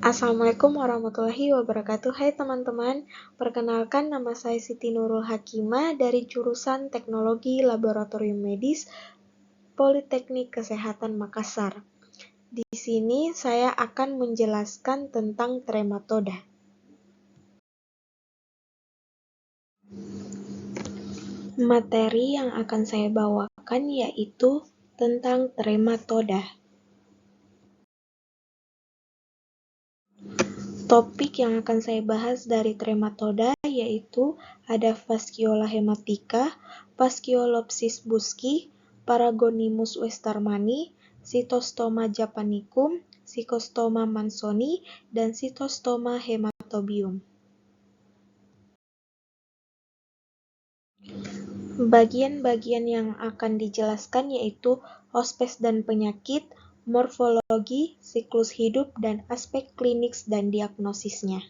Assalamualaikum warahmatullahi wabarakatuh. Hai teman-teman, perkenalkan nama saya Siti Nurul Hakimah dari jurusan Teknologi Laboratorium Medis Politeknik Kesehatan Makassar. Di sini saya akan menjelaskan tentang trematoda. Materi yang akan saya bawakan yaitu tentang trematoda. Topik yang akan saya bahas dari trematoda yaitu ada Fasciola hematica, Fasciolopsis buski, Paragonimus westermani, Cytostoma japanicum, Cyclostoma mansoni, dan Cytostoma hematobium. Bagian-bagian yang akan dijelaskan yaitu hospes dan penyakit, morfologi, siklus hidup, dan aspek klinis dan diagnosisnya.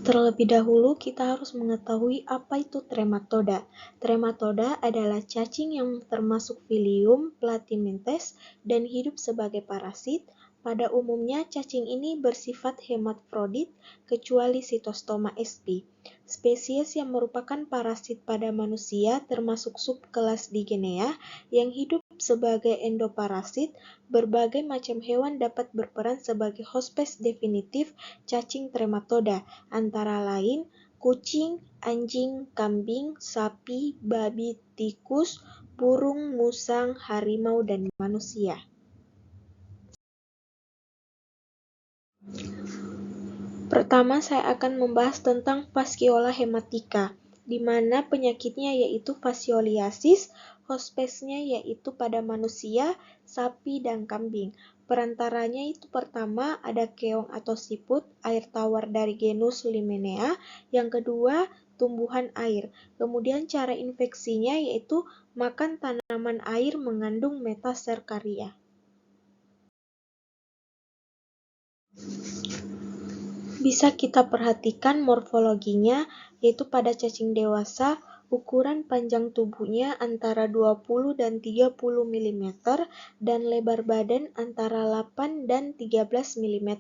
Terlebih dahulu kita harus mengetahui apa itu trematoda. Trematoda adalah cacing yang termasuk filium Platymeltes dan hidup sebagai parasit. Pada umumnya cacing ini bersifat hermafrodit kecuali Cytostoma sp. Spesies yang merupakan parasit pada manusia termasuk subkelas Digenea yang hidup sebagai endoparasit. Berbagai macam hewan dapat berperan sebagai hospes definitif cacing trematoda, antara lain kucing, anjing, kambing, sapi, babi, tikus, burung, musang, harimau, dan manusia. Pertama, saya akan membahas tentang Fasciola hematica, di mana penyakitnya yaitu fascioliasis, hospesnya yaitu pada manusia, sapi, dan kambing. Perantaranya itu pertama ada keong atau siput, air tawar dari genus Limenea. Yang kedua, tumbuhan air. Kemudian cara infeksinya yaitu makan tanaman air mengandung metaserkaria. Bisa kita perhatikan morfologinya, yaitu pada cacing dewasa, ukuran panjang tubuhnya antara 20 dan 30 mm dan lebar badan antara 8 dan 13 mm.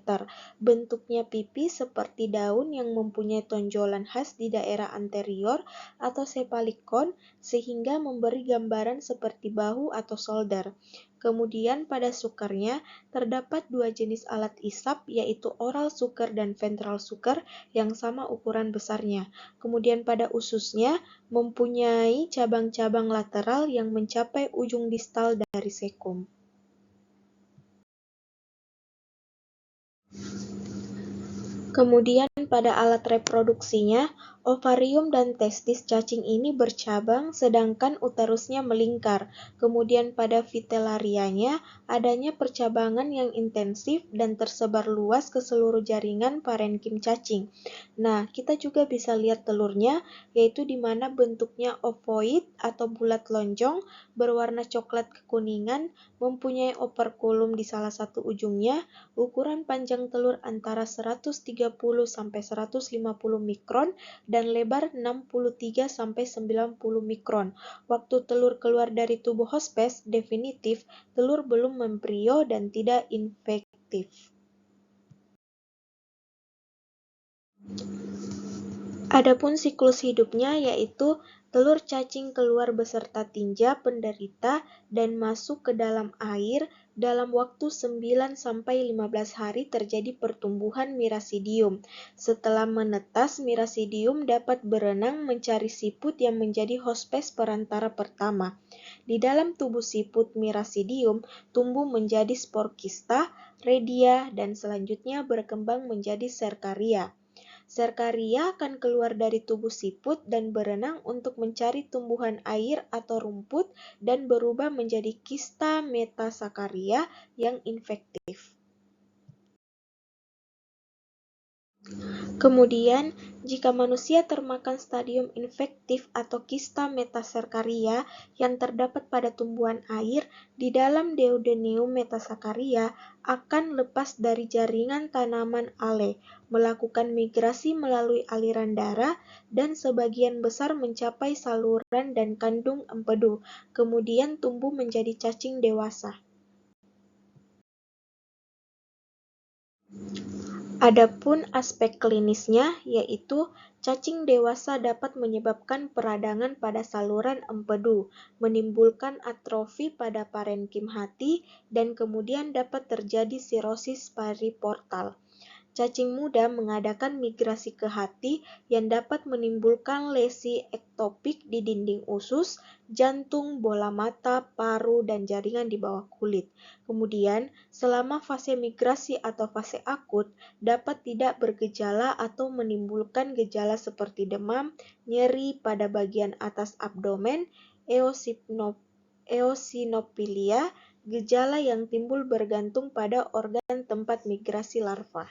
Bentuknya pipi seperti daun yang mempunyai tonjolan khas di daerah anterior atau sepalikon sehingga memberi gambaran seperti bahu atau shoulder. Kemudian pada sukernya terdapat dua jenis alat isap yaitu oral sucker dan ventral sucker yang sama ukuran besarnya. Kemudian pada ususnya mempunyai cabang-cabang lateral yang mencapai ujung distal dari sekum. Kemudian pada alat reproduksinya, ovarium dan testis cacing ini bercabang sedangkan uterusnya melingkar. Kemudian pada vitellarianya adanya percabangan yang intensif dan tersebar luas ke seluruh jaringan parenkim cacing. Nah, kita juga bisa lihat telurnya, yaitu di mana bentuknya ovoid atau bulat lonjong, berwarna coklat kekuningan, mempunyai operkulum di salah satu ujungnya, ukuran panjang telur antara 130 sampai 150 mikron dan lebar 63 sampai 90 mikron. Waktu telur keluar dari tubuh hospes definitif, telur belum membrio dan tidak infektif. Adapun siklus hidupnya yaitu telur cacing keluar beserta tinja penderita dan masuk ke dalam air. Dalam waktu 9 sampai 15 hari terjadi pertumbuhan mirasidium. Setelah menetas, mirasidium dapat berenang mencari siput yang menjadi hospes perantara pertama. Di dalam tubuh siput mirasidium tumbuh menjadi spor kista, redia, dan selanjutnya berkembang menjadi serkaria. Serkaria akan keluar dari tubuh siput dan berenang untuk mencari tumbuhan air atau rumput dan berubah menjadi kista metasakaria yang infektif. Kemudian, jika manusia termakan stadium infektif atau kista metaserkaria yang terdapat pada tumbuhan air, di dalam duodeneum metasakaria akan lepas dari jaringan tanaman ale, melakukan migrasi melalui aliran darah, dan sebagian besar mencapai saluran dan kandung empedu, kemudian tumbuh menjadi cacing dewasa. Adapun aspek klinisnya, yaitu cacing dewasa dapat menyebabkan peradangan pada saluran empedu, menimbulkan atrofi pada parenkim hati, dan kemudian dapat terjadi sirosis periportal. Cacing muda mengadakan migrasi ke hati yang dapat menimbulkan lesi ektopik di dinding usus, jantung, bola mata, paru, dan jaringan di bawah kulit. Kemudian, selama fase migrasi atau fase akut, dapat tidak bergejala atau menimbulkan gejala seperti demam, nyeri pada bagian atas abdomen, eosinofilia, gejala yang timbul bergantung pada organ tempat migrasi larva.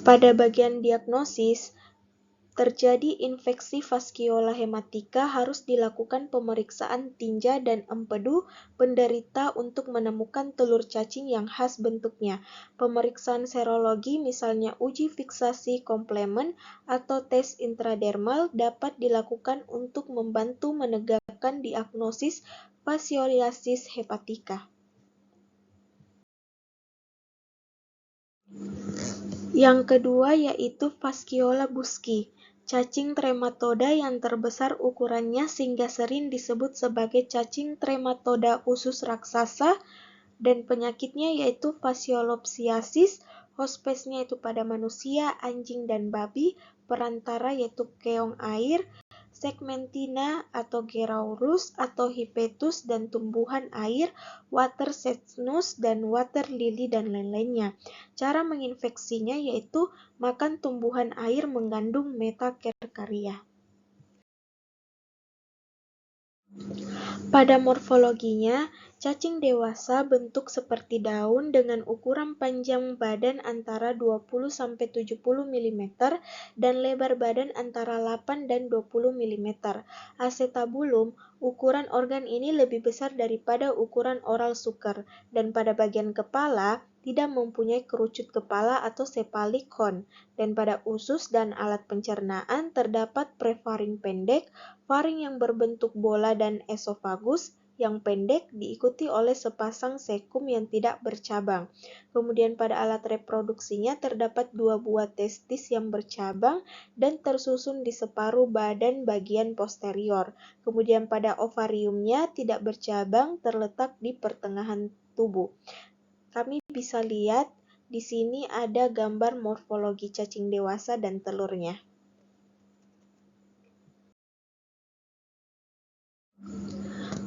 Pada bagian diagnosis, terjadi infeksi vaskiola hematika harus dilakukan pemeriksaan tinja dan empedu penderita untuk menemukan telur cacing yang khas bentuknya. Pemeriksaan serologi misalnya uji fiksasi komplement atau tes intradermal dapat dilakukan untuk membantu menegakkan diagnosis fascioliasis hepatica. Yang kedua yaitu Fasciola busci, cacing trematoda yang terbesar ukurannya sehingga sering disebut sebagai cacing trematoda usus raksasa, dan penyakitnya yaitu fasciolopsiasis, hospesnya itu pada manusia, anjing, dan babi, perantara yaitu keong air, segmentina atau Geraurus atau Hipetus, dan tumbuhan air, water cernus dan water lily, dan lain-lainnya. Cara menginfeksinya yaitu makan tumbuhan air mengandung metacarcaria. Pada morfologinya, cacing dewasa bentuk seperti daun dengan ukuran panjang badan antara 20-70 mm dan lebar badan antara 8 dan 20 mm. Acetabulum, ukuran organ ini lebih besar daripada ukuran oral sucker, dan pada bagian kepala tidak mempunyai kerucut kepala atau cephalic cone, dan pada usus dan alat pencernaan terdapat prefaring pendek, faring yang berbentuk bola, dan esofagus yang pendek diikuti oleh sepasang sekum yang tidak bercabang. Kemudian pada alat reproduksinya terdapat 2 buah testis yang bercabang dan tersusun di separuh badan bagian posterior. Kemudian pada ovariumnya tidak bercabang, terletak di pertengahan tubuh. Kami bisa lihat di sini ada gambar morfologi cacing dewasa dan telurnya.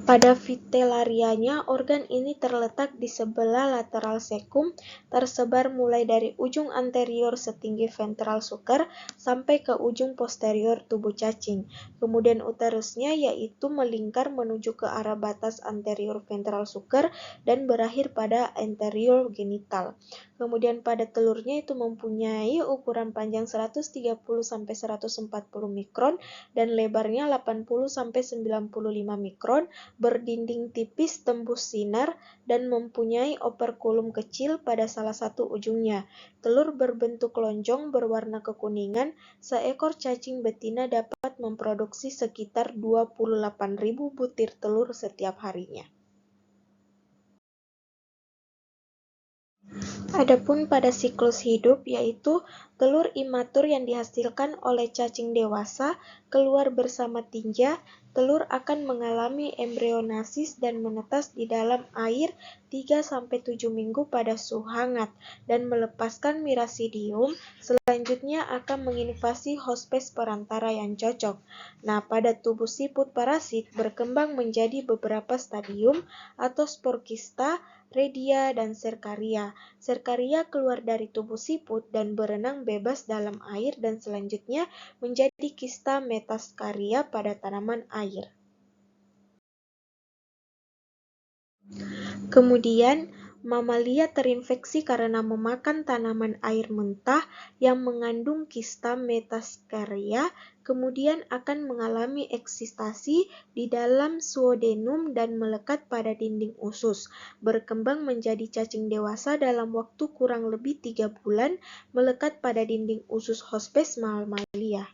Pada Vitellarianya, organ ini terletak di sebelah lateral sekum, tersebar mulai dari ujung anterior setinggi ventral sucker sampai ke ujung posterior tubuh cacing. Kemudian uterusnya yaitu melingkar menuju ke arah batas anterior ventral sucker dan berakhir pada anterior genital. Kemudian pada telurnya itu mempunyai ukuran panjang 130-140 mikron dan lebarnya 80-95 mikron, berdinding tipis tembus sinar, dan mempunyai operkulum kecil pada salah satu ujungnya. Telur berbentuk lonjong berwarna kekuningan. Seekor cacing betina dapat memproduksi sekitar 28.000 butir telur setiap harinya. Adapun pada siklus hidup, yaitu telur imatur yang dihasilkan oleh cacing dewasa keluar bersama tinja, telur akan mengalami embrionasis dan menetas di dalam air 3-7 minggu pada suhu hangat dan melepaskan mirasidium, selanjutnya akan menginvasi hospes perantara yang cocok. Nah, pada tubuh siput parasit berkembang menjadi beberapa stadium atau spor kista, redia, dan serkaria. Serkaria keluar dari tubuh siput dan berenang bebas dalam air dan selanjutnya menjadi kista metaskaria pada tanaman air. Kemudian, mamalia terinfeksi karena memakan tanaman air mentah yang mengandung kista metaskaria, kemudian akan mengalami eksistasi di dalam suodenum dan melekat pada dinding usus, berkembang menjadi cacing dewasa dalam waktu kurang lebih 3 bulan, melekat pada dinding usus hospes mamalia.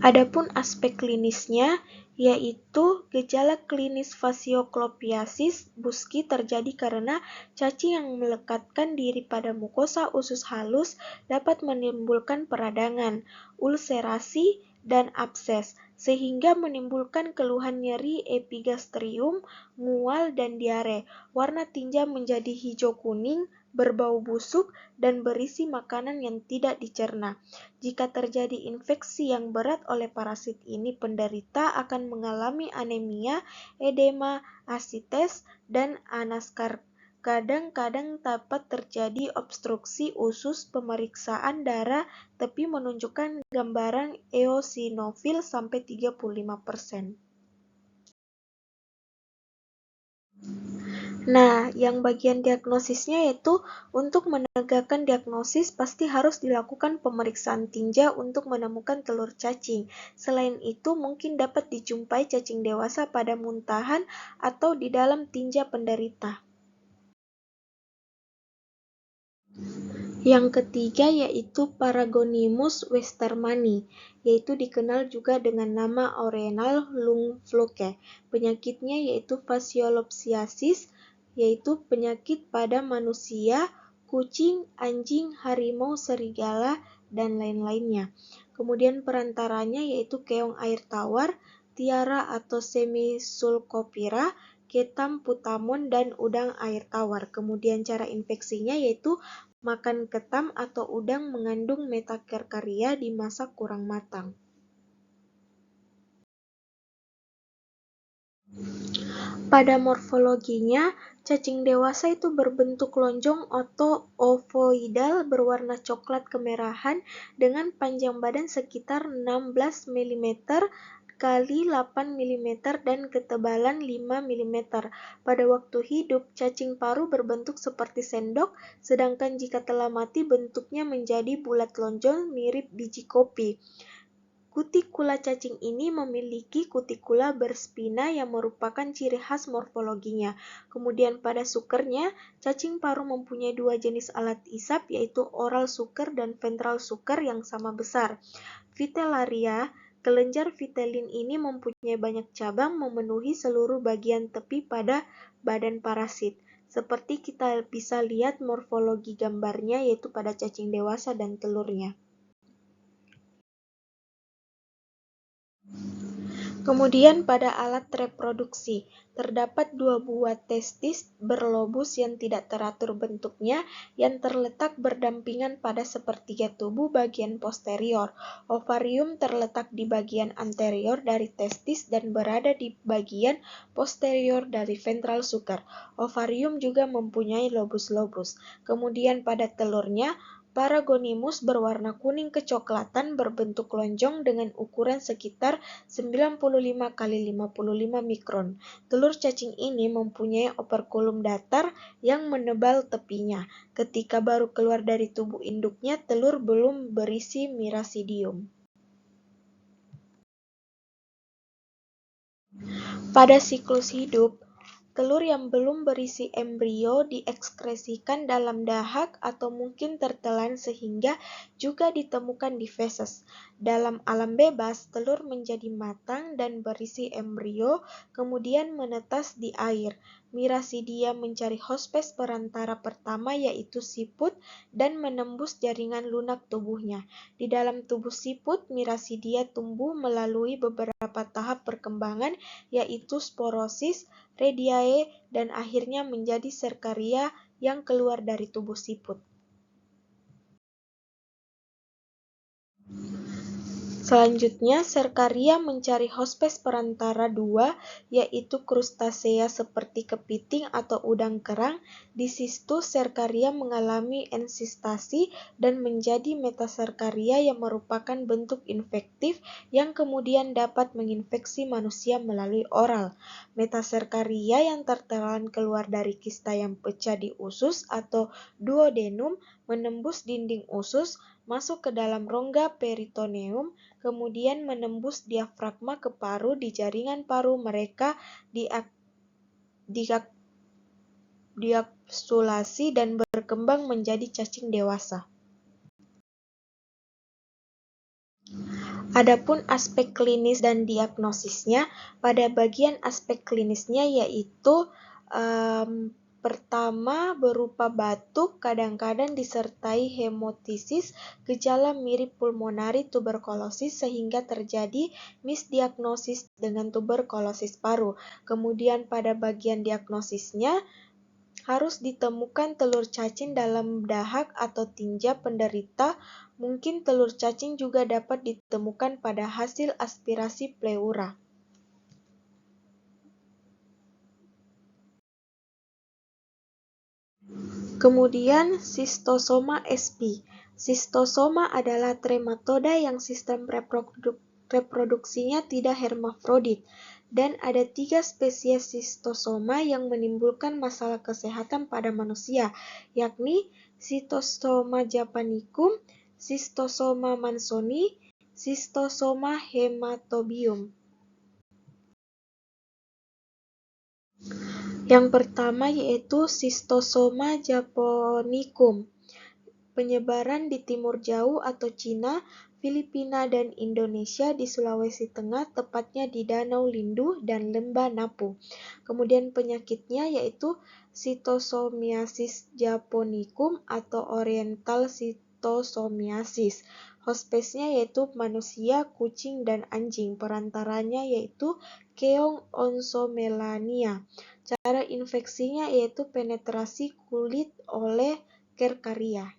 Adapun aspek klinisnya, yaitu gejala klinis fasioklopsiasis buski terjadi karena cacing yang melekatkan diri pada mukosa usus halus dapat menimbulkan peradangan, ulserasi, dan abses, sehingga menimbulkan keluhan nyeri epigastrium, mual, dan diare. Warna tinja menjadi hijau-kuning, berbau busuk, dan berisi makanan yang tidak dicerna. Jika terjadi infeksi yang berat oleh parasit ini, penderita akan mengalami anemia, edema, asites, dan anaskar. Kadang-kadang dapat terjadi obstruksi usus. Pemeriksaan darah tepi menunjukkan gambaran eosinofil sampai 35%. Nah, yang bagian diagnosisnya yaitu untuk menegakkan diagnosis pasti harus dilakukan pemeriksaan tinja untuk menemukan telur cacing. Selain itu, mungkin dapat dijumpai cacing dewasa pada muntahan atau di dalam tinja penderita. Yang ketiga yaitu Paragonimus westermani, yaitu dikenal juga dengan nama Oriental lung fluke. Penyakitnya yaitu fasiolopsiasis, yaitu penyakit pada manusia, kucing, anjing, harimau, serigala, dan lain-lainnya. Kemudian perantaranya yaitu keong air tawar, tiara atau semisulcopira, ketam putamon, dan udang air tawar. Kemudian cara infeksinya yaitu makan ketam atau udang mengandung metakarkaria dimasak kurang matang. Pada morfologinya, cacing dewasa itu berbentuk lonjong atau ovoidal berwarna coklat kemerahan dengan panjang badan sekitar 16 mm kali 8 mm dan ketebalan 5 mm. Pada waktu hidup, cacing paru berbentuk seperti sendok, sedangkan jika telah mati bentuknya menjadi bulat lonjong mirip biji kopi. Kutikula cacing ini memiliki kutikula berspina yang merupakan ciri khas morfologinya. Kemudian pada sukernya, cacing paru mempunyai dua jenis alat isap yaitu oral sucker dan ventral sucker yang sama besar. Vitellaria, kelenjar vitelin ini mempunyai banyak cabang memenuhi seluruh bagian tepi pada badan parasit. Seperti kita bisa lihat morfologi gambarnya yaitu pada cacing dewasa dan telurnya. Kemudian pada alat reproduksi, terdapat dua buah testis berlobus yang tidak teratur bentuknya yang terletak berdampingan pada sepertiga tubuh bagian posterior. Ovarium terletak di bagian anterior dari testis dan berada di bagian posterior dari ventral sucker. Ovarium juga mempunyai lobus-lobus. Kemudian pada telurnya, Paragonimus berwarna kuning kecoklatan berbentuk lonjong dengan ukuran sekitar 95 kali 55 mikron. Telur cacing ini mempunyai operkulum datar yang menebal tepinya. Ketika baru keluar dari tubuh induknya, telur belum berisi mirasidium. Pada siklus hidup, telur yang belum berisi embrio diekskresikan dalam dahak atau mungkin tertelan sehingga juga ditemukan di feses. Dalam alam bebas, telur menjadi matang dan berisi embrio, kemudian menetas di air. Mirasidia mencari hospes perantara pertama yaitu siput dan menembus jaringan lunak tubuhnya. Di dalam tubuh siput, mirasidia tumbuh melalui beberapa tahap perkembangan yaitu sporosis, radiae, dan akhirnya menjadi serkaria yang keluar dari tubuh siput. Selanjutnya, serkaria mencari hospes perantara dua, yaitu krustasea seperti kepiting atau udang kerang. Di situ, serkaria mengalami ensistasi dan menjadi metaserkaria yang merupakan bentuk infektif yang kemudian dapat menginfeksi manusia melalui oral. Metaserkaria yang tertelan keluar dari kista yang pecah di usus atau duodenum, menembus dinding usus, masuk ke dalam rongga peritoneum, kemudian menembus diafragma ke paru. Di jaringan paru mereka dikapsulasi dan berkembang menjadi cacing dewasa. Adapun aspek klinis dan diagnosisnya, pada bagian aspek klinisnya yaitu pertama berupa batuk, kadang-kadang disertai hemotisis, gejala mirip pulmonari tuberkulosis sehingga terjadi misdiagnosis dengan tuberkulosis paru. Kemudian pada bagian diagnosisnya, harus ditemukan telur cacing dalam dahak atau tinja penderita. Mungkin telur cacing juga dapat ditemukan pada hasil aspirasi pleura. Kemudian Schistosoma sp. Schistosoma adalah trematoda yang sistem reproduksinya tidak hermafrodit, dan ada 3 spesies Schistosoma yang menimbulkan masalah kesehatan pada manusia, yakni Schistosoma japonicum, Schistosoma mansoni, Schistosoma hematobium. Yang pertama yaitu Schistosoma japonicum. Penyebaran di timur jauh atau Cina, Filipina, dan Indonesia di Sulawesi Tengah, tepatnya di Danau Lindu dan Lembah Napu. Kemudian penyakitnya yaitu Schistosomiasis japonicum atau Oriental Schistosomiasis. Hospesnya yaitu manusia, kucing, dan anjing. Perantaranya yaitu keong onsomelania. Cara infeksinya yaitu penetrasi kulit oleh Cercaria.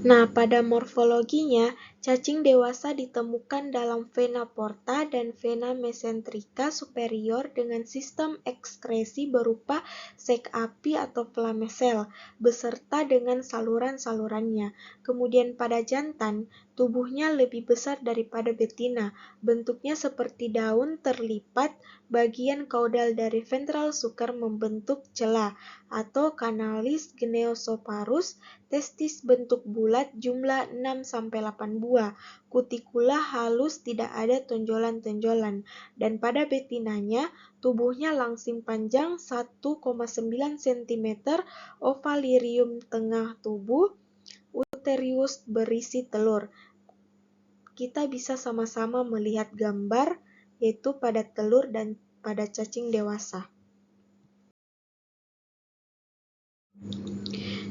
Nah, pada morfologinya, cacing dewasa ditemukan dalam vena porta dan vena mesenterica superior dengan sistem ekskresi berupa sek api atau flamel beserta dengan saluran-salurannya. Kemudian pada jantan, tubuhnya lebih besar daripada betina, bentuknya seperti daun terlipat, bagian kaudal dari ventral sucker membentuk celah atau canalis geniosoparus, testis bentuk bulat jumlah 6-8 buah, kutikula halus tidak ada tonjolan-tonjolan, dan pada betinanya tubuhnya langsing panjang 1,9 cm, ovalirium tengah tubuh, uterius berisi telur. Kita bisa sama-sama melihat gambar yaitu pada telur dan pada cacing dewasa.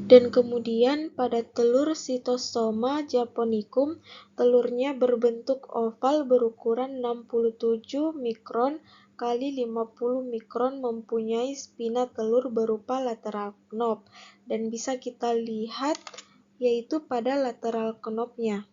Dan kemudian pada telur Schistosoma japonicum, telurnya berbentuk oval berukuran 67 mikron kali 50 mikron, mempunyai spina telur berupa lateral knob, dan bisa kita lihat yaitu pada lateral knobnya.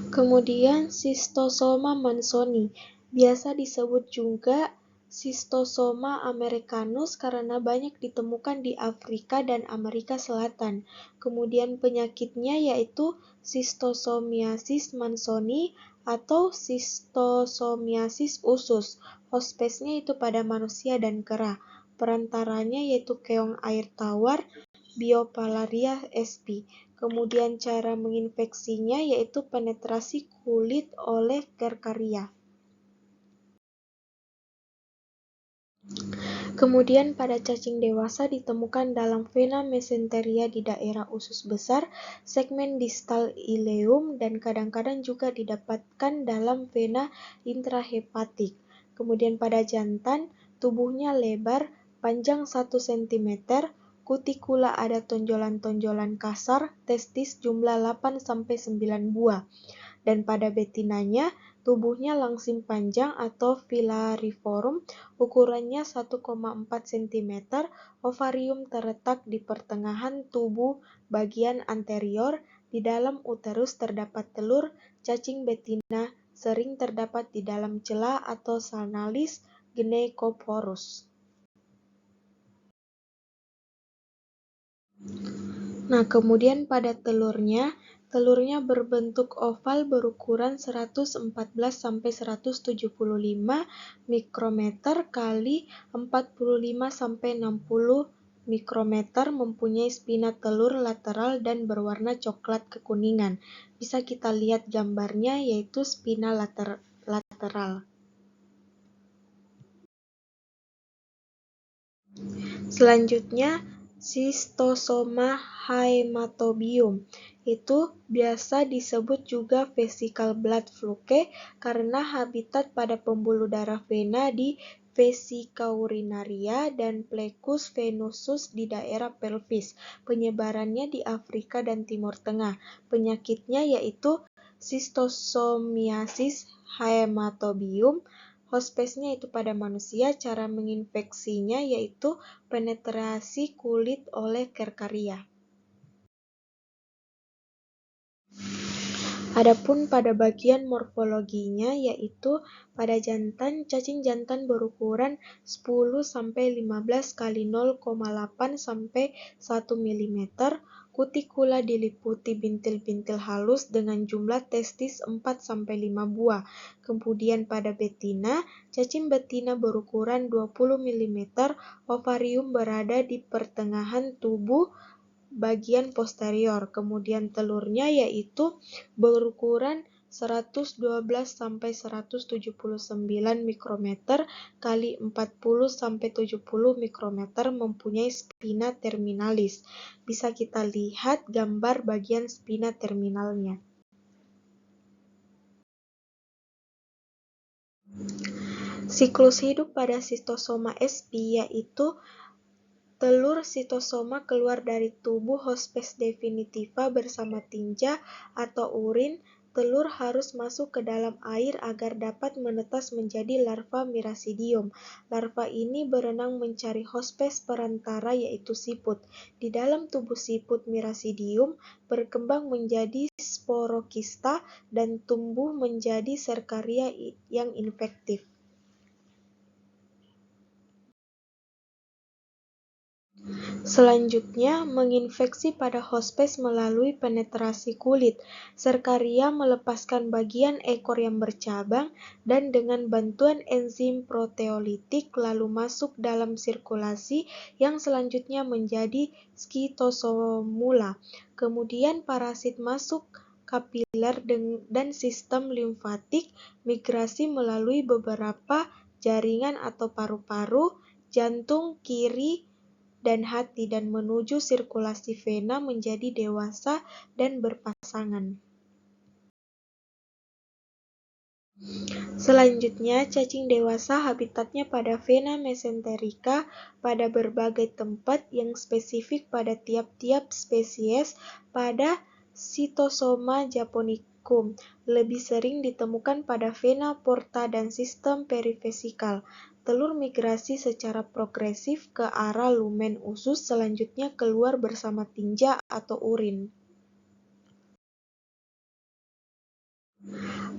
Kemudian Schistosoma mansoni, biasa disebut juga Schistosoma americanus karena banyak ditemukan di Afrika dan Amerika Selatan. Kemudian penyakitnya yaitu Schistosomiasis mansoni atau Schistosomiasis usus. Hospesnya itu pada manusia dan kera. Perantaranya yaitu keong air tawar, Biopalaria sp. Kemudian cara menginfeksinya yaitu penetrasi kulit oleh Cercaria. Kemudian pada cacing dewasa ditemukan dalam vena mesenteria di daerah usus besar, segmen distal ileum, dan kadang-kadang juga didapatkan dalam vena intrahepatik. Kemudian pada jantan, tubuhnya lebar, panjang 1 cm, kutikula ada tonjolan-tonjolan kasar, testis jumlah 8-9 buah. Dan pada betinanya, tubuhnya langsing panjang atau filariform, ukurannya 1,4 cm, ovarium terletak di pertengahan tubuh bagian anterior, di dalam uterus terdapat telur, cacing betina sering terdapat di dalam celah atau sanalis gynecophoros. Nah, kemudian pada telurnya berbentuk oval berukuran 114-175 mikrometer kali 45-60 mikrometer, mempunyai spina telur lateral dan berwarna coklat kekuningan. Bisa kita lihat gambarnya yaitu spina lateral. Selanjutnya, Schistosoma haematobium. Itu biasa disebut juga vesicle blood fluke karena habitat pada pembuluh darah vena di vesica urinaria dan plecus venosus di daerah pelvis. Penyebarannya di Afrika dan Timur Tengah. Penyakitnya yaitu Schistosomiasis haematobium. Hospesnya itu pada manusia, cara menginfeksinya yaitu penetrasi kulit oleh Kerkaria. Adapun pada bagian morfologinya yaitu pada jantan, cacing jantan berukuran 10-15 kali 0,8 sampai 1 mm. Kutikula diliputi bintil-bintil halus dengan jumlah testis 4-5 buah. Kemudian pada betina, cacing betina berukuran 20 mm, ovarium berada di pertengahan tubuh bagian posterior. Kemudian telurnya yaitu berukuran 112-179 mikrometer kali 40-70 mikrometer, mempunyai spina terminalis. Bisa kita lihat gambar bagian spina terminalnya. Siklus hidup pada Schistosoma sp yaitu telur sitosoma keluar dari tubuh hospes definitiva bersama tinja atau urin. Telur harus masuk ke dalam air agar dapat menetas menjadi larva Miracidium. Larva ini berenang mencari hospes perantara yaitu siput. Di dalam tubuh siput Miracidium berkembang menjadi sporokista dan tumbuh menjadi serkaria yang infektif. Selanjutnya, menginfeksi pada hospes melalui penetrasi kulit. Serkaria melepaskan bagian ekor yang bercabang dan dengan bantuan enzim proteolitik lalu masuk dalam sirkulasi yang selanjutnya menjadi skitosomula. Kemudian parasit masuk kapiler dan sistem limfatik, migrasi melalui beberapa jaringan atau paru-paru, jantung, kiri, dan hati dan menuju sirkulasi vena menjadi dewasa dan berpasangan. Selanjutnya, cacing dewasa habitatnya pada vena mesenterica pada berbagai tempat yang spesifik pada tiap-tiap spesies. Pada Schistosoma japonicum lebih sering ditemukan pada vena porta dan sistem perivesikal. Telur migrasi secara progresif ke arah lumen usus, selanjutnya keluar bersama tinja atau urin.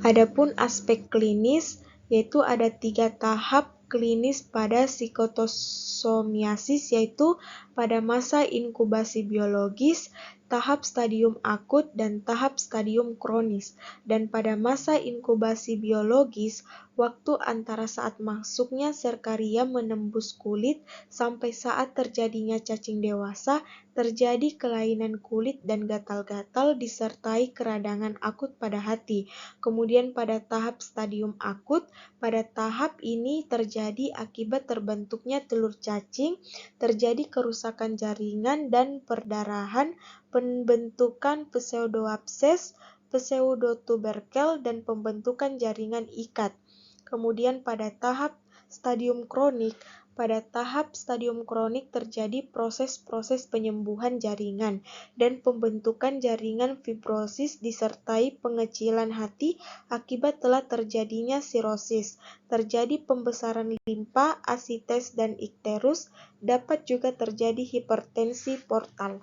Adapun aspek klinis, yaitu ada 3 tahap klinis pada psikotosomiasis, yaitu pada masa inkubasi biologis, tahap stadium akut, dan tahap stadium kronis. Dan pada masa inkubasi biologis, waktu antara saat masuknya serkaria menembus kulit sampai saat terjadinya cacing dewasa, terjadi kelainan kulit dan gatal-gatal disertai keradangan akut pada hati. Kemudian pada tahap stadium akut, pada tahap ini terjadi akibat terbentuknya telur cacing, terjadi kerusakan jaringan dan perdarahan, pembentukan pseudoabses, pseudotuberkel, dan pembentukan jaringan ikat. Kemudian pada tahap stadium kronik, terjadi proses-proses penyembuhan jaringan dan pembentukan jaringan fibrosis disertai pengecilan hati akibat telah terjadinya sirosis. Terjadi pembesaran limpa, asites, dan ikterus. Dapat juga terjadi hipertensi portal.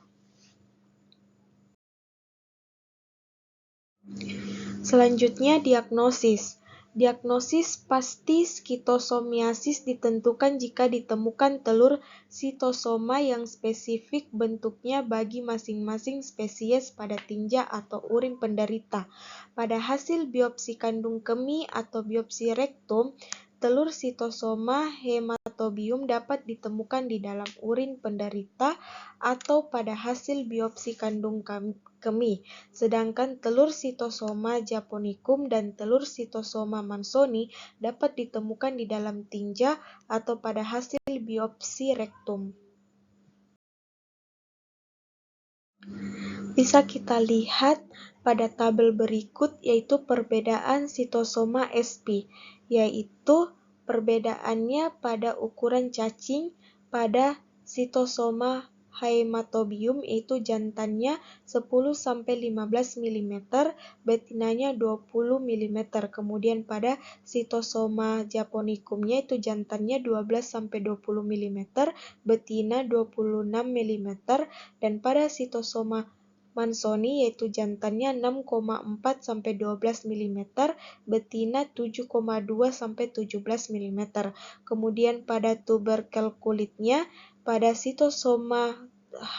Selanjutnya, diagnosis. Diagnosis pasti skitosomiasis ditentukan jika ditemukan telur sitosoma yang spesifik bentuknya bagi masing-masing spesies pada tinja atau urin penderita. Pada hasil biopsi kandung kemih atau biopsi rektum, telur sitosoma hematobium dapat ditemukan di dalam urin penderita atau pada hasil biopsi kandung kemih, sedangkan telur sitosoma japonicum dan telur sitosoma mansoni dapat ditemukan di dalam tinja atau pada hasil biopsi rektum. Bisa kita lihat pada tabel berikut, yaitu perbedaan sitosoma sp, yaitu perbedaannya pada ukuran cacing pada sitosoma hematobium, yaitu jantannya 10-15 mm, betinanya 20 mm. Kemudian pada sitosoma japonicumnya itu jantannya 12-20 mm, betina 26 mm, dan pada sitosoma mansoni yaitu jantannya 6,4-12 mm, betina 7,2-17 mm. Kemudian pada tuberkel kulitnya pada sitosoma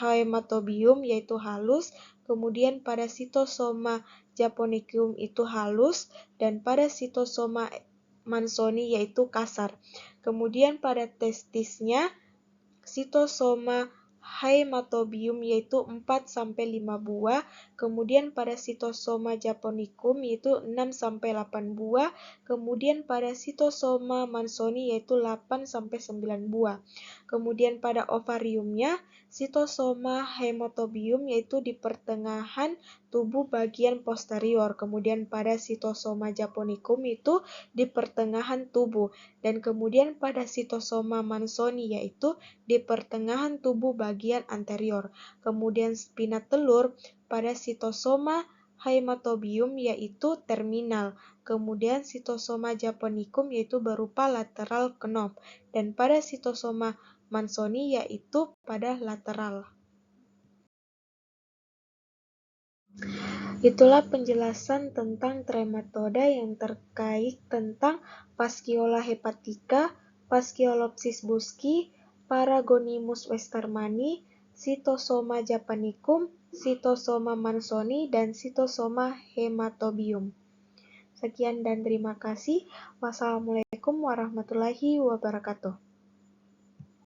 hematobium yaitu halus, kemudian pada sitosoma japonicum itu halus, dan pada sitosoma mansoni yaitu kasar. Kemudian pada testisnya sitosoma hematobium yaitu 4-5 buah, kemudian pada sitosoma japonicum yaitu 6-8 buah, kemudian pada sitosoma mansoni yaitu 8-9 buah. Kemudian pada ovariumnya sitosoma hematobium yaitu di pertengahan tubuh bagian posterior, kemudian pada sitosoma japonicum itu di pertengahan tubuh, dan kemudian pada sitosoma mansoni yaitu di pertengahan tubuh bagian anterior. Kemudian spina telur pada sitosoma hematobium yaitu terminal. Kemudian sitosoma japonicum yaitu berupa lateral knob, dan pada sitosoma mansoni yaitu pada lateral. Itulah penjelasan tentang trematoda yang terkait tentang Fasciola hepatica, Fasciolopsis buski, Paragonimus westermani, Sitosoma japonicum, Sitosoma mansoni, dan Sitosoma hematobium. Sekian dan terima kasih. Wassalamualaikum warahmatullahi wabarakatuh.